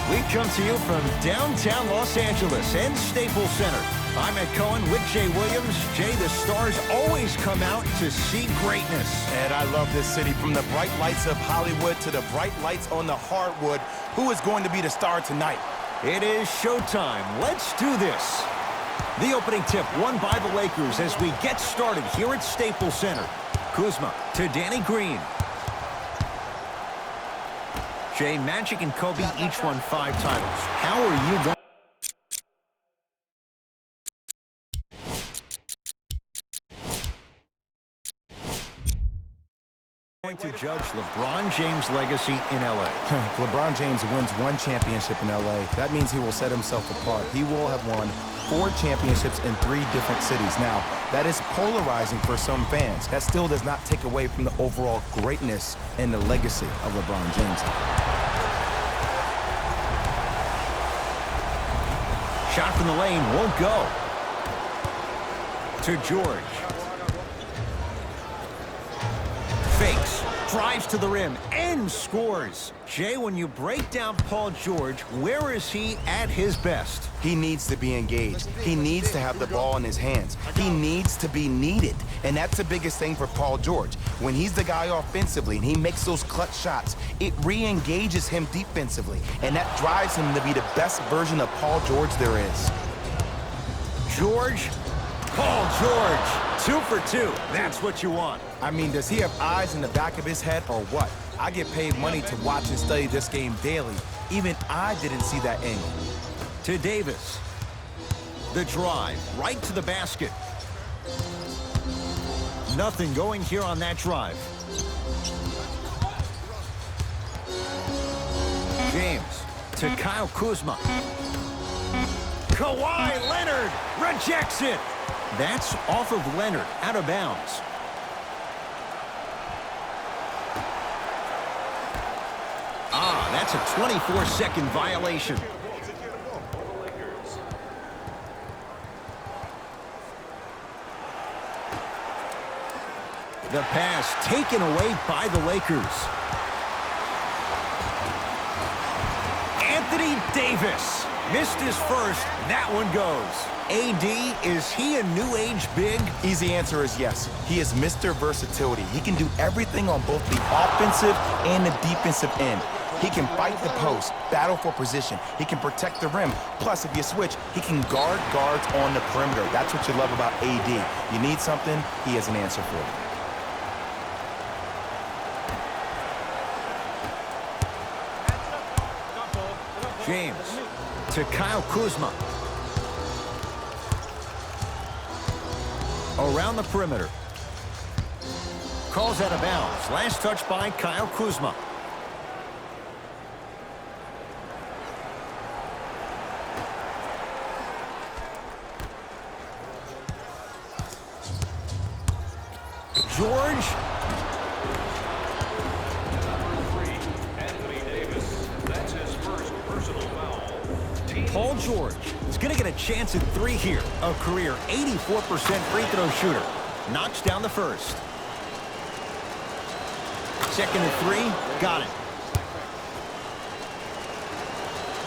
We come to you from downtown Los Angeles and Staples Center. I'm Ed Cohen with Jay Williams. Jay, the stars always come out to see greatness. And I love this city. From the bright lights of Hollywood to the bright lights on the hardwood. Who is going to be the star tonight? It is showtime. Let's do this. The opening tip won by the Lakers as we get started here at Staples Center. Kuzma to Danny Green. Jay, Magic and Kobe each won 5 titles. How are you going to judge LeBron James' legacy in L.A.? LeBron James wins 1 championship in L.A. That means he will set himself apart. He will have won 4 championships in 3 different cities. Now, that is polarizing for some fans. That still does not take away from the overall greatness and the legacy of LeBron James. Shot from the lane won't go. To George. Fakes, drives to the rim, and scores. Jay, when you break down Paul George, where is he at his best? He needs to be engaged. He needs to have the ball in his hands. He needs to be needed. And that's the biggest thing for Paul George. When he's the guy offensively and he makes those clutch shots, it re-engages him defensively. And that drives him to be the best version of Paul George there is. George, Paul George, 2 for 2. That's what you want. I mean, does he have eyes in the back of his head or what? I get paid money to watch and study this game daily. Even I didn't see that angle. To Davis. The drive, right to the basket. Nothing going here on that drive. James to Kyle Kuzma. Kawhi Leonard rejects it. That's off of Leonard, out of bounds. That's a 24-second violation. The pass taken away by the Lakers. Anthony Davis missed his first. That one goes. AD, is he a new age big? Easy answer is yes. He is Mr. Versatility. He can do everything on both the offensive and the defensive end. He can fight the post, battle for position. He can protect the rim. Plus, if you switch, he can guard guards on the perimeter. That's what you love about AD. You need something, he has an answer for it. James to Kyle Kuzma. Around the perimeter. Calls out of bounds. Last touch by Kyle Kuzma. George. Paul George is going to get a chance at 3 here. A career 84% free throw shooter. Knocks down the first. Second and 3. Got it.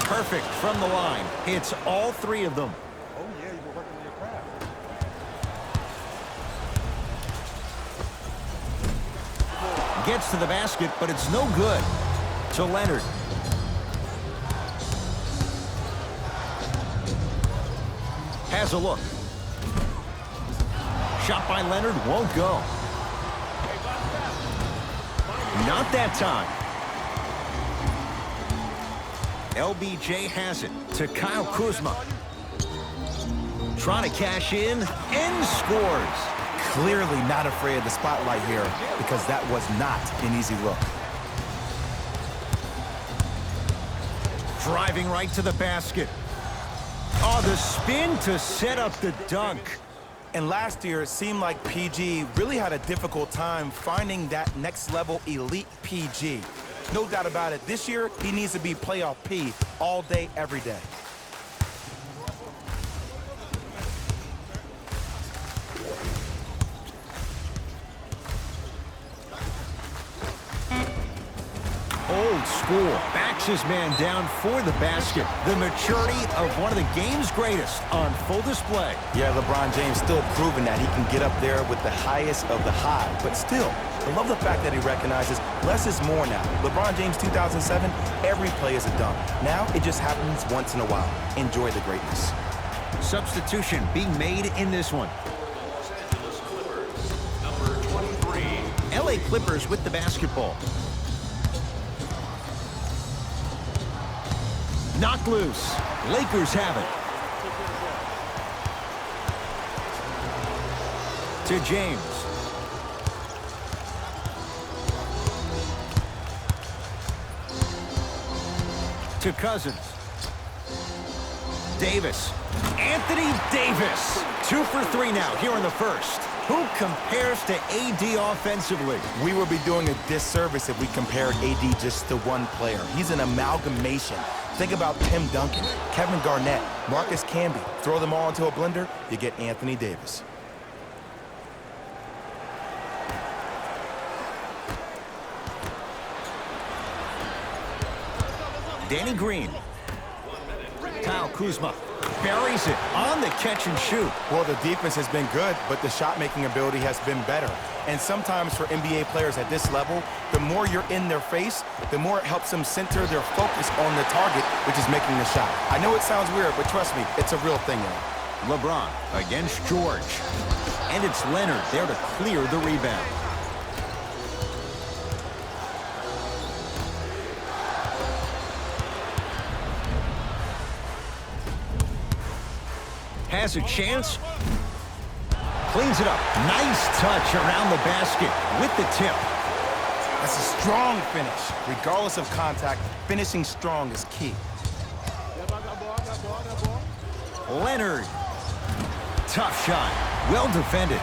Perfect from the line. Hits all 3 of them. Oh, yeah, you were working on your craft. Gets to the basket, but it's no good. To Leonard. Has a look. Shot by Leonard won't go. Not that time. LBJ has it to Kyle Kuzma. Trying to cash in and scores. Clearly not afraid of the spotlight here because that was not an easy look. Driving right to the basket. Oh, the spin to set up the dunk. And last year, it seemed like PG really had a difficult time finding that next level elite PG. No doubt about it, this year, he needs to be playoff P all day, every day. Oh, old school. Backs his man down for the basket. The maturity of one of the game's greatest on full display. Yeah, LeBron James still proving that he can get up there with the highest of the high. But still, I love the fact that he recognizes less is more now. LeBron James 2007, every play is a dunk. Now it just happens once in a while. Enjoy the greatness. Substitution being made in this one. LA Clippers with the basketball. Knocked loose. Lakers have it. To James. To Cousins. Davis. Anthony Davis. 2 for 3 now here in the first. Who compares to AD offensively? We would be doing a disservice if we compared AD just to one player. He's an amalgamation. Think about Tim Duncan, Kevin Garnett, Marcus Camby. Throw them all into a blender, you get Anthony Davis. Danny Green. Kyle Kuzma buries it on the catch and shoot. Well, the defense has been good, but the shot-making ability has been better. And sometimes for NBA players at this level, the more you're in their face, the more it helps them center their focus on the target, which is making the shot. I know it sounds weird, but trust me, it's a real thing now. LeBron against George. And it's Leonard there to clear the rebound. Has a chance. Cleans it up. Nice touch around the basket with the tip. That's a strong finish. Regardless of contact, finishing strong is key. Leonard. Tough shot. Well defended.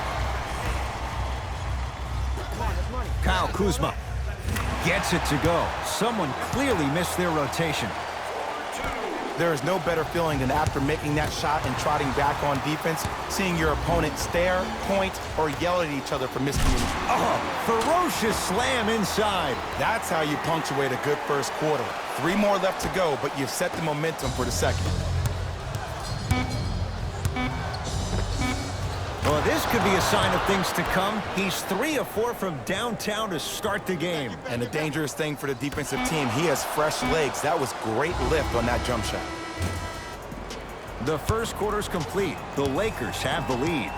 Kyle Kuzma gets it to go. Someone clearly missed their rotation. There is no better feeling than after making that shot and trotting back on defense, seeing your opponent stare, point, or yell at each other for miscommunication. Oh, ferocious slam inside. That's how you punctuate a good first quarter. 3 more left to go, but you've set the momentum for the second. Well, this could be a sign of things to come. He's 3 of 4 from downtown to start the game. And the dangerous thing for the defensive team, he has fresh legs. That was great lift on that jump shot. The first quarter's complete. The Lakers have the lead.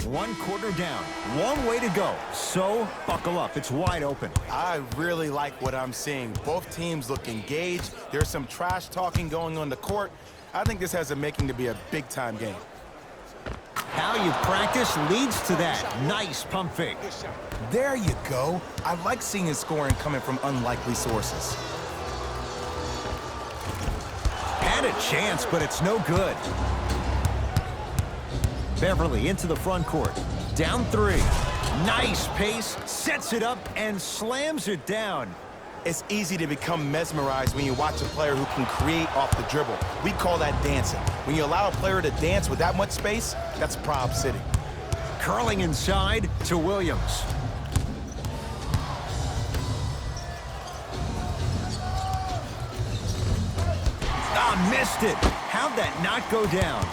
One quarter down. Long way to go. So, buckle up. It's wide open. I really like what I'm seeing. Both teams look engaged. There's some trash talking going on the court. I think this has a making to be a big-time game. How you practice leads to that. Nice pump fake. There you go. I like seeing his scoring coming from unlikely sources. Had a chance, but it's no good. Beverly into the front court. Down 3. Nice pace. Sets it up and slams it down. It's easy to become mesmerized when you watch a player who can create off the dribble. We call that dancing. When you allow a player to dance with that much space, that's Prob City. Curling inside to Williams. Ah, missed it. How'd that not go down?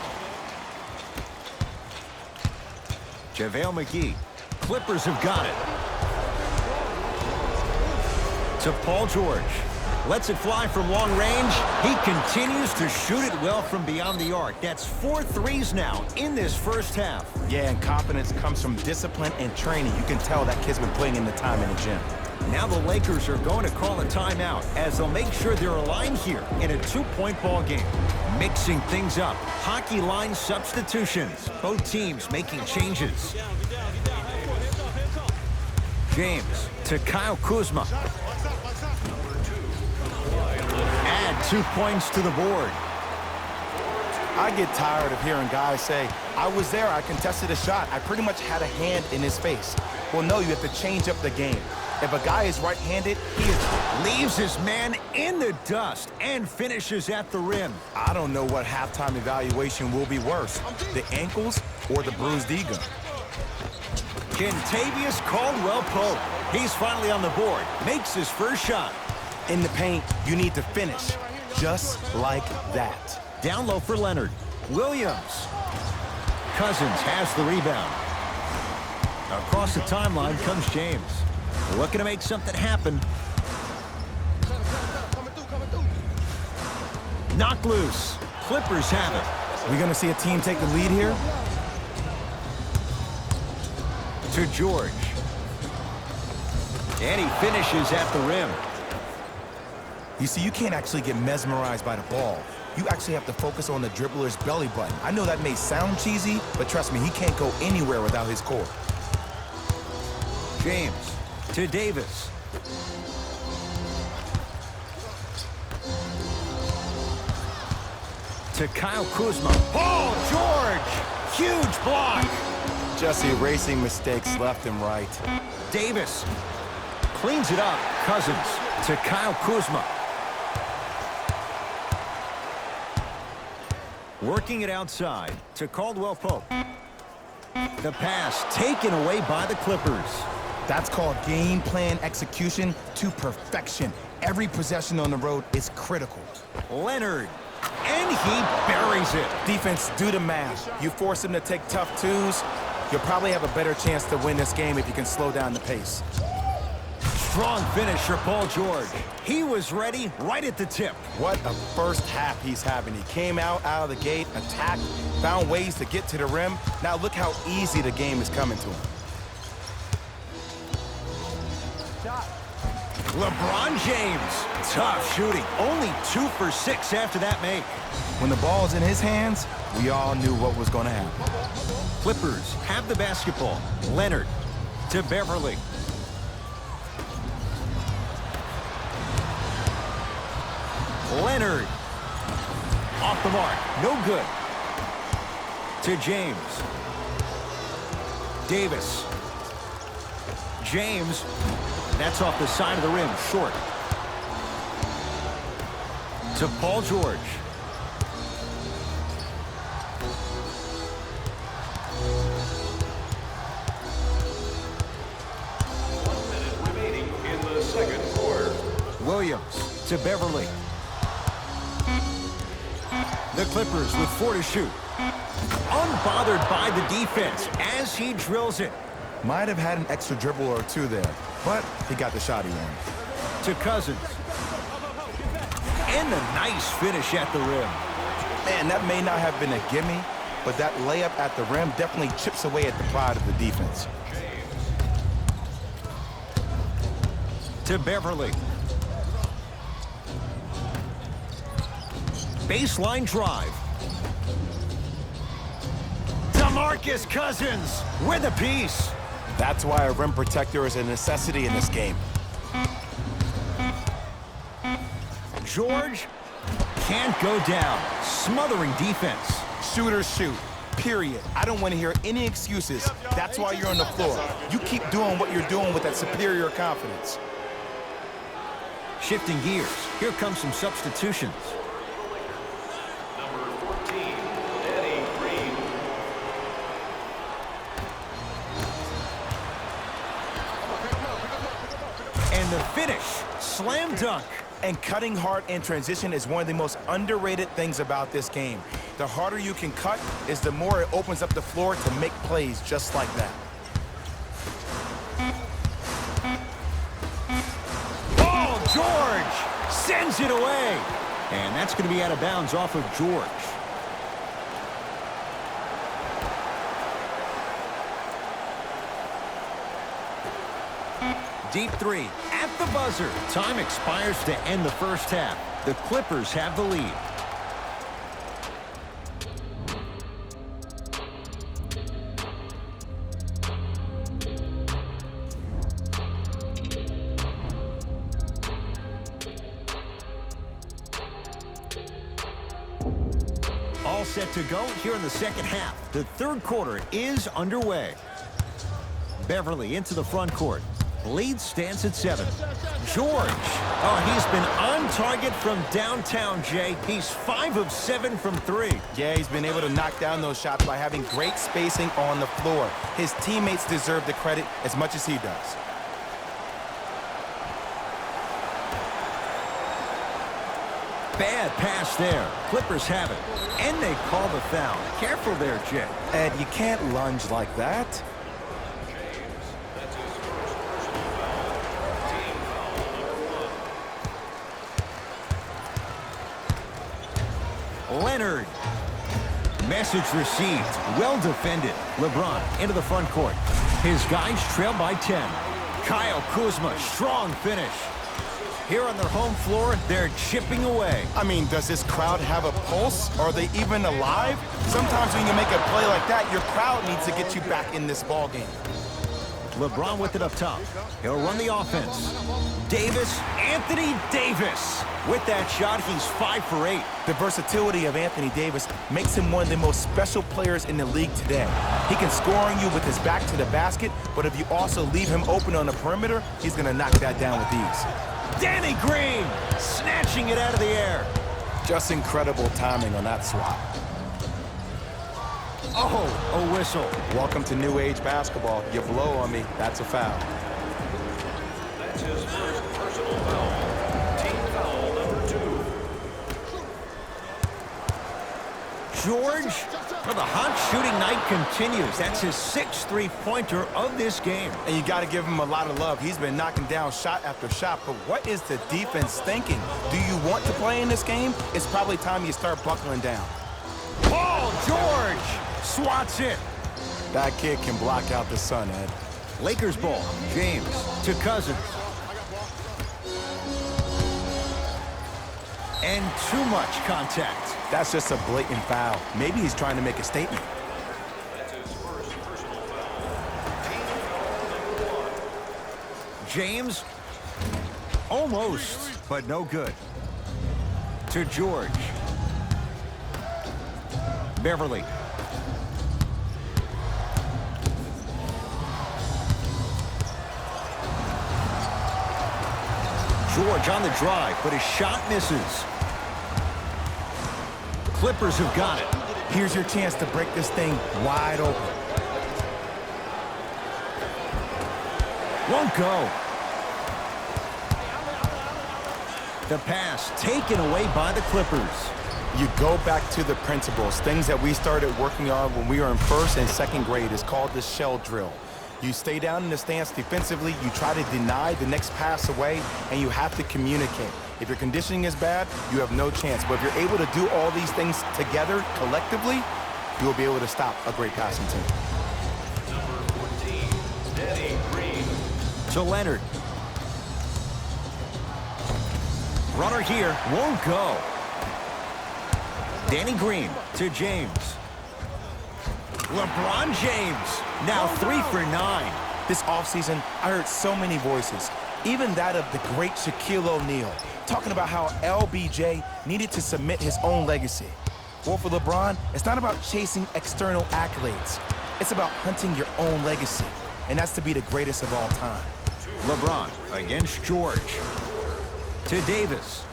JaVale McGee. Clippers have got it. To Paul George. Lets it fly from long range. He continues to shoot it well from beyond the arc. That's 4 threes now in this first half. Yeah, and confidence comes from discipline and training. You can tell that kid's been putting in the time in the gym. Now the Lakers are going to call a timeout as they'll make sure they're aligned here in a 2-point ball game. Mixing things up. Hockey line substitutions. Both teams making changes. James to Kyle Kuzma. Add 2 points to the board. I get tired of hearing guys say, I was there, I contested a shot, I pretty much had a hand in his face. Well, no, you have to change up the game. If a guy is right-handed, he is... Leaves his man in the dust and finishes at the rim. I don't know what halftime evaluation will be worse, the ankles or the bruised ego. Kentavious Caldwell-Pope. He's finally on the board. Makes his first shot. In the paint, you need to finish, just like that. Down low for Leonard. Williams. Cousins has the rebound. Across the timeline comes James. Looking to make something happen. Knock loose. Clippers have it. We gonna see a team take the lead here? To George. And he finishes at the rim. You see, you can't actually get mesmerized by the ball. You actually have to focus on the dribbler's belly button. I know that may sound cheesy, but trust me, he can't go anywhere without his core. James to Davis. To Kyle Kuzma. Paul George! Huge block! Just erasing mistakes left and right. Davis cleans it up. Cousins to Kyle Kuzma. Working it outside to Caldwell-Pope. The pass taken away by the Clippers. That's called game plan execution to perfection. Every possession on the road is critical. Leonard. And he buries it. Defense, do the math. You force him to take tough twos, you'll probably have a better chance to win this game if you can slow down the pace. Strong finish for Paul George. He was ready right at the tip. What a first half he's having. He came out of the gate, attacked, found ways to get to the rim. Now look how easy the game is coming to him. LeBron James. Tough shooting. Only 2 for 6 after that make. When the ball's in his hands, we all knew what was going to happen. Clippers have the basketball. Leonard to Beverly. Leonard. Off the mark. No good. To James. Davis. James. That's off the side of the rim. Short. To Paul George. Remaining in the second quarter. Williams to Beverly. The Clippers with 4 to shoot. Unbothered by the defense as he drills it. Might have had an extra dribble or two there, but he got the shot he wanted. To Cousins. And a nice finish at the rim. Man, that may not have been a gimme, but that layup at the rim definitely chips away at the pride of the defense. To Beverly. Baseline drive. DeMarcus Cousins with a piece. That's why a rim protector is a necessity in this game. George can't go down. Smothering defense. Shooters shoot, period. I don't want to hear any excuses. That's why you're on the floor. You keep doing what you're doing with that superior confidence. Shifting gears. Here comes some substitutions. Number 14, Danny Green. And the finish. Slam dunk. And cutting hard in transition is one of the most underrated things about this game. The harder you can cut is the more it opens up the floor to make plays just like that. Oh, George sends it away. And that's going to be out of bounds off of George. Deep three at the buzzer. Time expires to end the first half. The Clippers have the lead. All set to go here in the second half. The third quarter is underway. Beverly into the front court. Lead stands at 7. George. Oh, he's been on target from downtown, Jay. He's 5 of 7 from 3. Yeah, he's been able to knock down those shots by having great spacing on the floor. His teammates deserve the credit as much as he does. Bad pass there. Clippers have it. And they call the foul. Careful there, Jay. Ed, you can't lunge like that. That's his first personal foul. Team foul number 1. Leonard. Message received. Well defended. LeBron into the front court. His guys trail by 10. Kyle Kuzma, strong finish. Here on their home floor, they're chipping away. I mean, does this crowd have a pulse? Are they even alive? Sometimes when you make a play like that, your crowd needs to get you back in this ball game. LeBron with it up top. He'll run the offense. Davis, Anthony Davis. With that shot, he's 5 for 8. The versatility of Anthony Davis makes him one of the most special players in the league today. He can score on you with his back to the basket, but if you also leave him open on the perimeter, he's going to knock that down with ease. Danny Green, snatching it out of the air. Just incredible timing on that swat. Oh, a whistle. Welcome to new age basketball. You blow on me, that's a foul. That's his first personal foul. Team foul number 2. George, for the hot shooting night continues. That's his 6th three-pointer of this game. And you got to give him a lot of love. He's been knocking down shot after shot, but what is the defense thinking? Do you want to play in this game? It's probably time you start buckling down. Paul George swats it. That kid can block out the sun, Ed. Lakers ball. James to Cousins. And too much contact. That's just a blatant foul. Maybe he's trying to make a statement. That's his first personal foul. Team foul number 1. James, almost, but no good. To George. Beverly. George on the drive, but his shot misses. Clippers have got it. Here's your chance to break this thing wide open. Won't go. The pass taken away by the Clippers. You go back to the principles, things that we started working on when we were in 1st and 2nd grade. It's called the shell drill. You stay down in the stance defensively, you try to deny the next pass away, and you have to communicate. If your conditioning is bad, you have no chance. But if you're able to do all these things together, collectively, you will be able to stop a great passing team. Number 14, Danny Green. To Leonard. Runner here, won't go. Danny Green to James. LeBron James, now 3 for 9. This offseason, I heard so many voices, even that of the great Shaquille O'Neal, talking about how LBJ needed to submit his own legacy. Well, for LeBron, it's not about chasing external accolades. It's about hunting your own legacy, and that's to be the greatest of all time. LeBron against George. To Davis.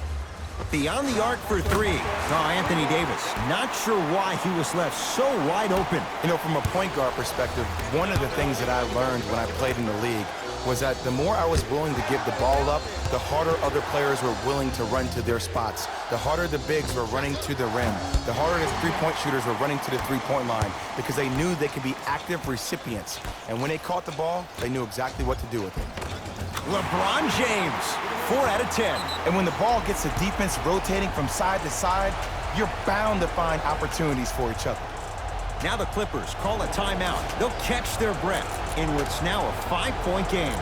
Beyond the arc for 3. Oh, Anthony Davis, not sure why he was left so wide open. You know, from a point guard perspective, one of the things that I learned when I played in the league was that the more I was willing to give the ball up, the harder other players were willing to run to their spots. The harder the bigs were running to the rim. The harder the three-point shooters were running to the three-point line because they knew they could be active recipients. And when they caught the ball, they knew exactly what to do with it. LeBron James, 4 out of 10. And when the ball gets the defense rotating from side to side, you're bound to find opportunities for each other. Now the Clippers call a timeout. They'll catch their breath in what's now a 5-point game.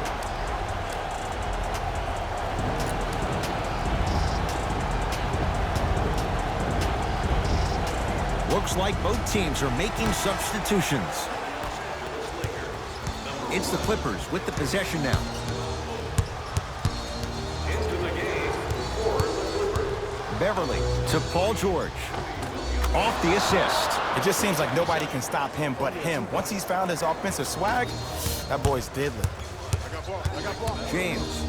Looks like both teams are making substitutions. It's the Clippers with the possession now. Into the game for the Clippers. Beverly to Paul George. Off the assist. It just seems like nobody can stop him but him. Once he's found his offensive swag, that boy's deadly. James.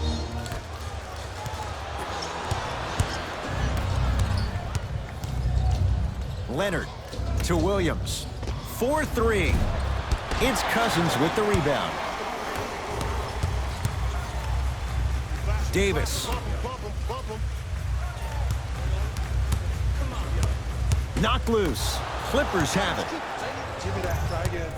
Leonard to Williams. 4-3. It's Cousins with the rebound. Davis. Knocked loose. Clippers have it. Give me that. Try again.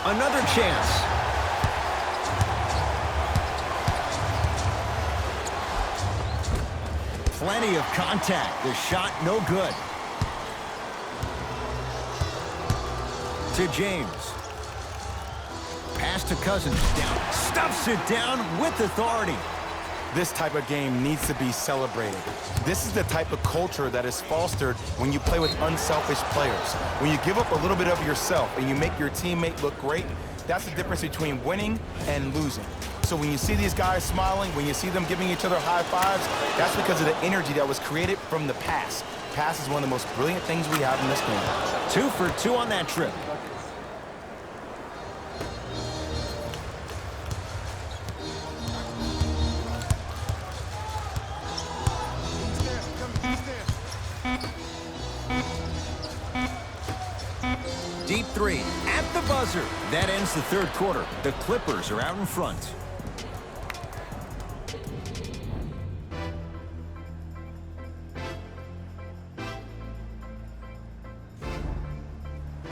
Another chance. Plenty of contact. The shot no good. To James. Pass to Cousins. Down. Stuffs it down with authority. This type of game needs to be celebrated. This is the type of culture that is fostered when you play with unselfish players. When you give up a little bit of yourself and you make your teammate look great, that's the difference between winning and losing. So when you see these guys smiling, when you see them giving each other high fives, that's because of the energy that was created from the pass. Pass is one of the most brilliant things we have in this game. 2 for 2 on that trip. Deep three at the buzzer. That ends the third quarter. The Clippers are out in front.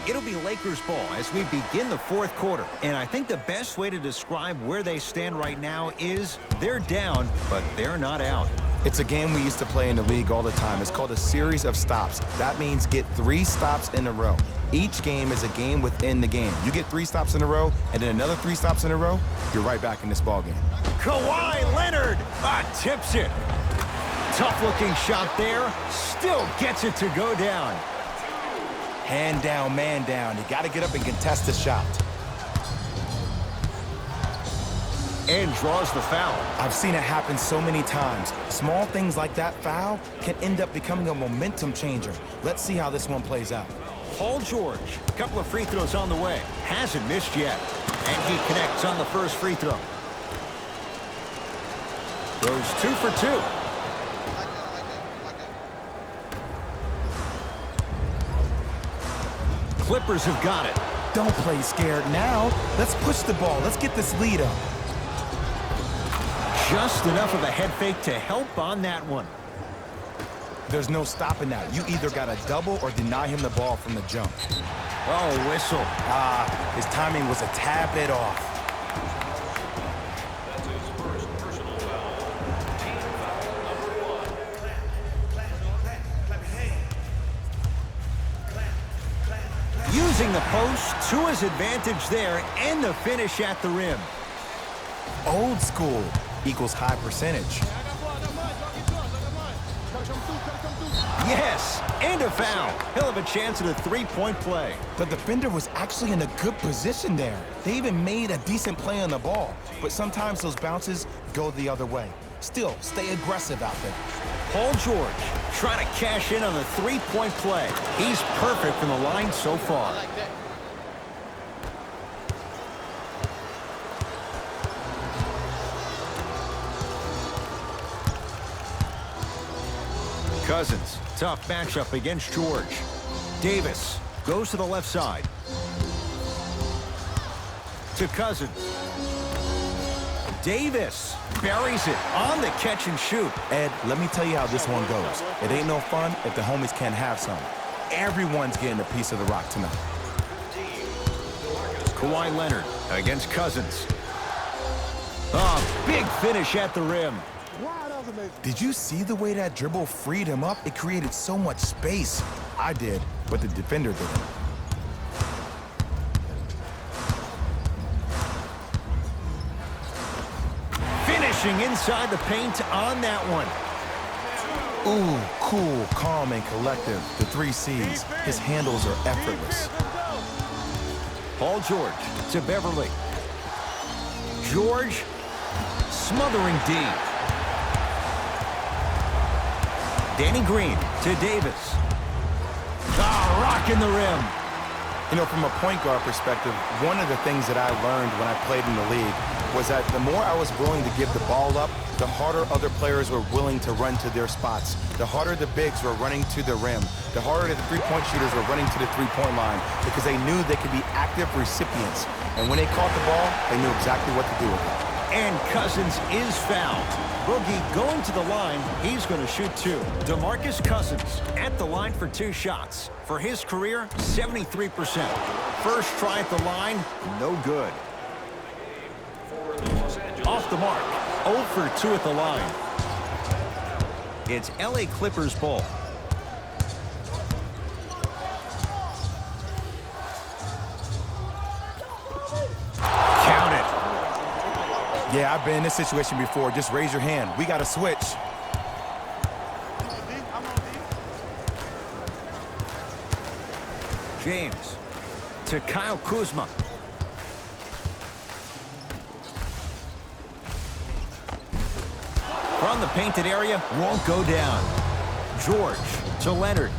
It'll be Lakers ball as we begin the fourth quarter. And I think the best way to describe where they stand right now is they're down, but they're not out. It's a game we used to play in the league all the time. It's called a series of stops. That means get 3 stops in a row. Each game is a game within the game. You get 3 stops in a row, and then another 3 stops in a row, you're right back in this ball game. Kawhi Leonard tips it. Tough-looking shot there. Still gets it to go down. Hand down, man down. You got to get up and contest the shot. And draws the foul. I've seen it happen so many times. Small things like that foul can end up becoming a momentum changer. Let's see how this one plays out. Paul George, a couple of free throws on the way. Hasn't missed yet. And he connects on the first free throw. Goes 2 for 2. Clippers have got it. Don't play scared now. Let's push the ball. Let's get this lead up. Just enough of a head fake to help on that one. There's no stopping that. You either got to double or deny him the ball from the jump. Oh, whistle. His timing was a tad bit off. That's his first personal foul. Team foul number 1. Using the post to his advantage there and the finish at the rim. Old school equals high percentage. Yes, and a foul. He'll have a chance at a three-point play. The defender was actually in a good position there. They even made a decent play on the ball, but sometimes those bounces go the other way. Still, stay aggressive out there. Paul George trying to cash in on the three-point play. He's perfect from the line so far. Cousins, tough matchup against George. Davis goes to the left side. To Cousins. Davis buries it on the catch and shoot. Ed, let me tell you how this one goes. It ain't no fun if the homies can't have some. Everyone's getting a piece of the rock tonight. Kawhi Leonard against Cousins. Big finish at the rim. Did you see the way that dribble freed him up? It created so much space. I did, but the defender didn't. Finishing inside the paint on that one. Ooh, cool, calm, and collective. The 3 C's. His handles are effortless. Paul George to Beverly. George Smothering D. Danny Green to Davis. Rocking the rim. You know, from a point guard perspective, one of the things that I learned when I played in the league was that the more I was willing to give the ball up, the harder other players were willing to run to their spots. The harder the bigs were running to the rim. The harder the three-point shooters were running to the three-point line because they knew they could be active recipients. And when they caught the ball, they knew exactly what to do with it. And Cousins is fouled. Boogie going to the line. He's going to shoot 2. DeMarcus Cousins at the line for 2 shots. For his career, 73%. First try at the line, no good. Off the mark, 0 for 2 at the line. It's LA Clippers ball. Count it. Yeah, I've been in this situation before. Just raise your hand. We got to switch. James to Kyle Kuzma. From the painted area, won't go down. George to Leonard.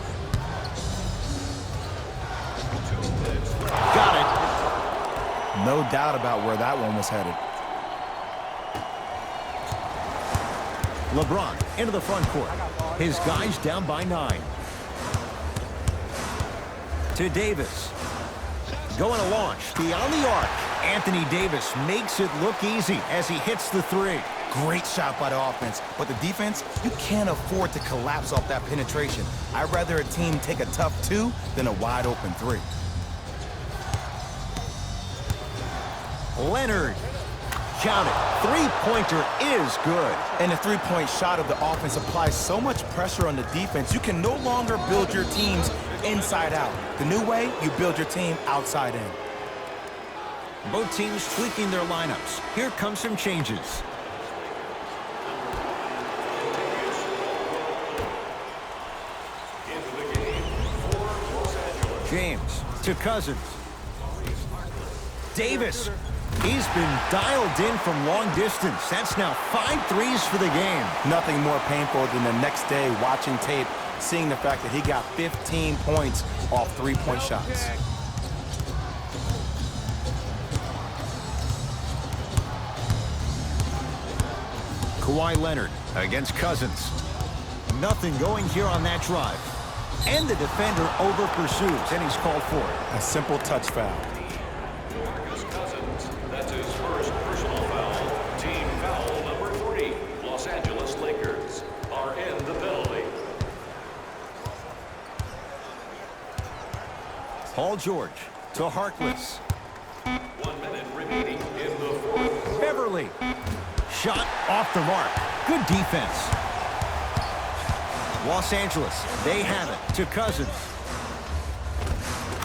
Got it. No doubt about where that one was headed. LeBron into the front court. His guys down by 9. To Davis. Going to launch. Beyond the arc. Anthony Davis makes it look easy as he hits the 3. Great shot by the offense, but the defense, you can't afford to collapse off that penetration. I'd rather a team take a tough 2 than a wide open 3. Leonard. Count it. Three-pointer is good. And the three-point shot of the offense applies so much pressure on the defense, you can no longer build your teams inside out. The new way, you build your team outside in. Both teams tweaking their lineups. Here come some changes. James to Cousins. Davis. He's been dialed in from long distance. That's now 5 threes for the game. Nothing more painful than the next day watching tape, seeing the fact that he got 15 points off three-point shots. Kawhi Leonard against Cousins. Nothing going here on that drive. And the defender over pursues, and he's called for it. A simple touch foul. DeMarcus Cousins, that's his first personal foul. Team foul number 3. Los Angeles Lakers are in the penalty. Paul George to Harkless. 1 minute remaining in the 4th. Beverly. Shot off the mark. Good defense. Los Angeles, they have it to Cousins.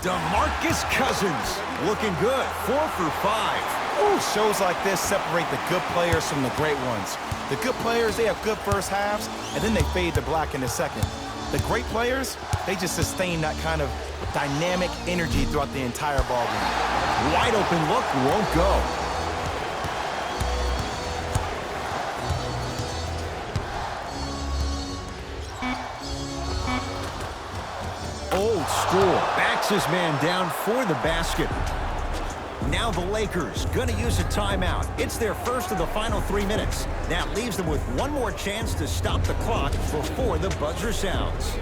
DeMarcus Cousins looking good. 4 for 5. Ooh, shows like this separate the good players from the great ones. The good players, they have good first halves, and then they fade to black in the second. The great players, they just sustain that kind of dynamic energy throughout the entire ballgame. Wide open look, won't go. Old school. Backs his man down for the basket. Now the Lakers going to use a timeout. It's their first of the final 3 minutes. That leaves them with one more chance to stop the clock before the buzzer sounds.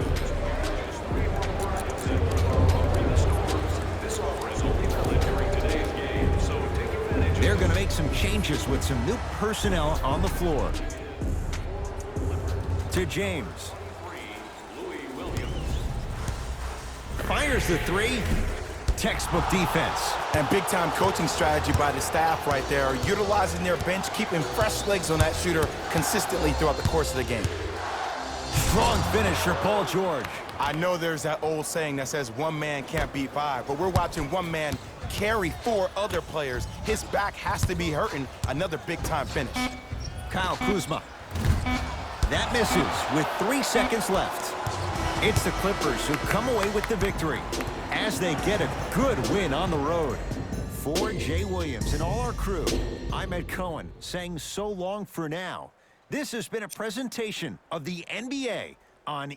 They're going to make some changes with some new personnel on the floor. To James. Fires the 3. Textbook defense. And big-time coaching strategy by the staff right there, utilizing their bench, keeping fresh legs on that shooter consistently throughout the course of the game. Strong finisher, Paul George. I know there's that old saying that says one man can't beat 5, but we're watching one man carry 4 other players. His back has to be hurting. Another big-time finish. Kyle Kuzma. That misses with 3 seconds left. It's the Clippers who come away with the victory as they get a good win on the road. For Jay Williams and all our crew, I'm Ed Cohen saying so long for now. This has been a presentation of the NBA on